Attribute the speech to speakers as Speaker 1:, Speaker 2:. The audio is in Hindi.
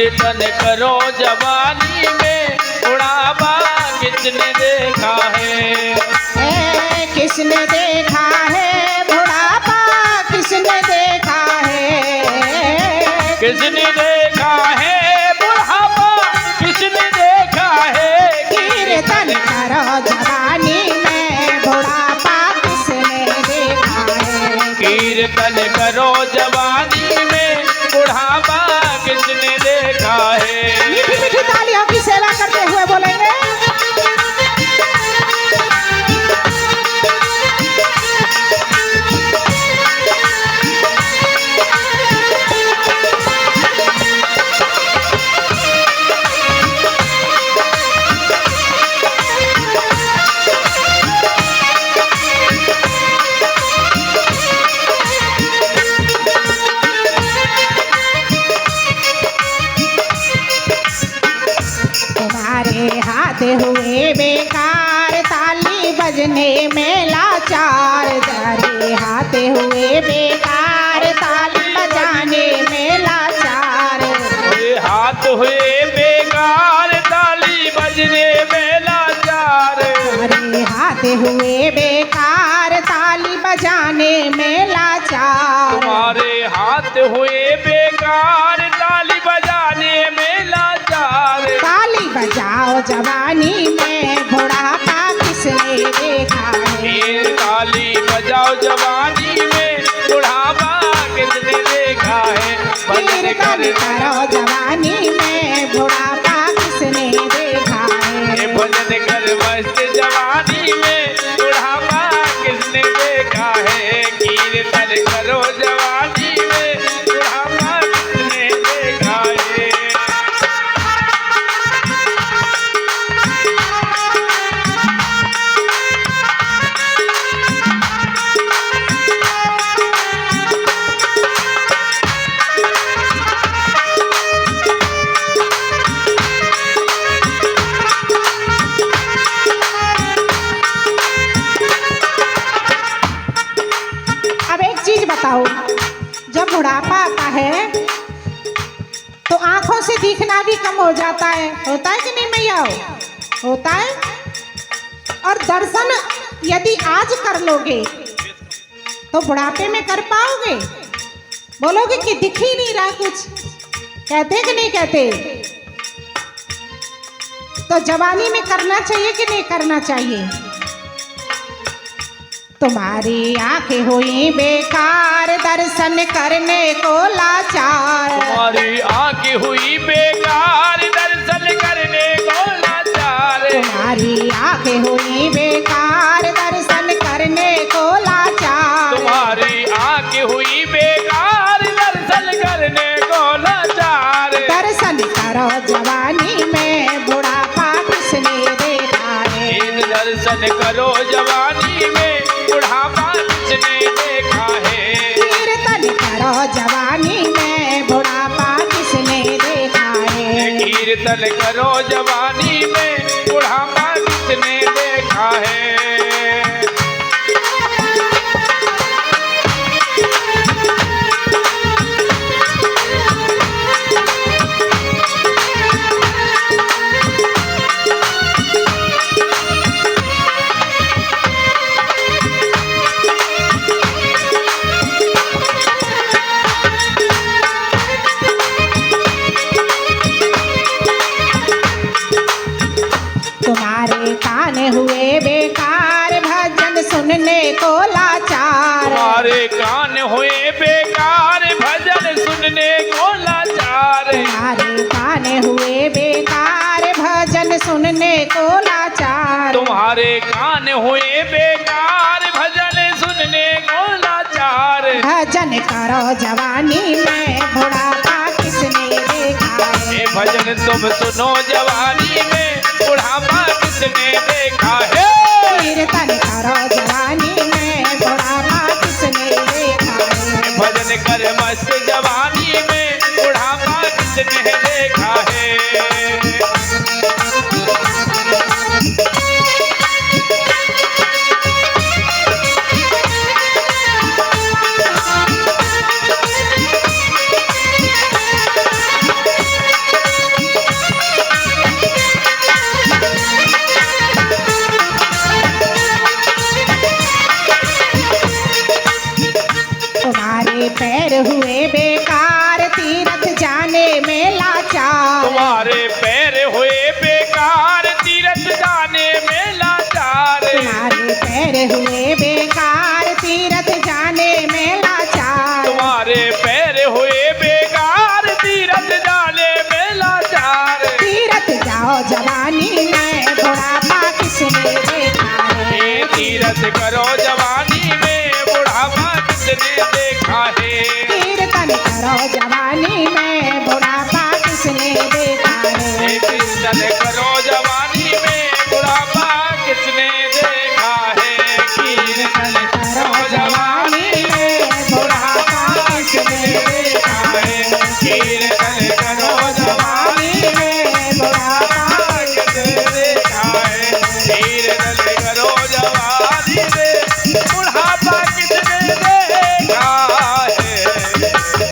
Speaker 1: कीर्तन करो जवानी में बुढ़ापा किसने देखा है?
Speaker 2: किसने देखा है बुढ़ापा, किसने देखा है?
Speaker 1: किसने देखा है बुढ़ापा, किसने देखा है?
Speaker 2: कीर्तन करो जवानी में बुढ़ापा किसने देखा है?
Speaker 1: कीर्तन करो जवानी में बुढ़ापा किसने देखा है?
Speaker 2: मीठी मीठी तालियों की सेवा करते हुए बोलेंगे। हुए बेकार ताली बजने में लाचार, तेरे हाथ हुए बेकार ताली बजाने में लाचार।
Speaker 1: हाथ हुए बेकार ताली बजने में लाचार,
Speaker 2: तेरे हाथ हुए बेकार ताली बजाने में लाचार।
Speaker 1: तुम्हारे हाथ हुए बेकार ताली बजाने में लाचार।
Speaker 2: ताली बजाओ जवानी में बुढ़ापा किसने देखा है?
Speaker 1: ताली बजाओ जवानी में बुढ़ापा किसने देखा है?
Speaker 2: कीर्तन करो जवानी में बुढ़ापा किसने देखा है?
Speaker 1: भजन कर मस्त जवानी में बुढ़ापा किसने देखा है? कीर्तन करो जवानी में बुढ़ापा किसने देखा है?
Speaker 2: बताओ, जब बुढ़ापा आता है तो आंखों से दिखना भी कम हो जाता है, होता है कि नहीं मैया? होता है। और दर्शन यदि आज कर लोगे तो बुढ़ापे में कर पाओगे? बोलोगे कि दिख ही नहीं रहा कुछ, कहते कि नहीं कहते? तो जवानी में करना चाहिए कि नहीं करना चाहिए? तुम्हारी आंखें हुई बेकार दर्शन करने को लाचार।
Speaker 1: तुम्हारी आंखें हुई बेकार दर्शन करने को लाचार।
Speaker 2: तुम्हारी आंखें हुई बेकार दर्शन करने को लाचार।
Speaker 1: तुम्हारी आंखें हुई बेकार दर्शन करने को लाचार।
Speaker 2: दर्शन करो जवानी में बुढ़ापा किसने देखा है?
Speaker 1: दर्शन करो जवानी में बुढ़ापा किसने देखा है?
Speaker 2: कीर्तन करो जवानी में बुढ़ापा किसने देखा है?
Speaker 1: कीर्तन करो जवानी में बुढ़ापा किसने देखा है?
Speaker 2: तुम्हारे कान हुए बेकार भजन सुनने को लाचार।
Speaker 1: तुम्हारे कान हुए बेकार भजन सुनने को लाचार।
Speaker 2: तुम्हारे कान हुए बेकार भजन सुनने को लाचार।
Speaker 1: तुम्हारे कान हुए बेकार भजन सुनने को लाचार।
Speaker 2: भजन करो जवानी में बुढ़ापा किसने देखा है?
Speaker 1: भजन तुम सुनो जवानी में बुढ़ापा किसने देखा है?
Speaker 2: कीर्तन करो जवानी में बुढ़ापा किसने देखा है?
Speaker 1: भजन कर मस्त जवानी में बुढ़ापा किसने देखा है?
Speaker 2: तुम्हारे पैर हुए बेकार तीरथ जाने में लाचार।
Speaker 1: तुम्हारे पैर हुए बेकार तीरथ जाने में लाचार।
Speaker 2: तुम्हारे पैर हुए बेकार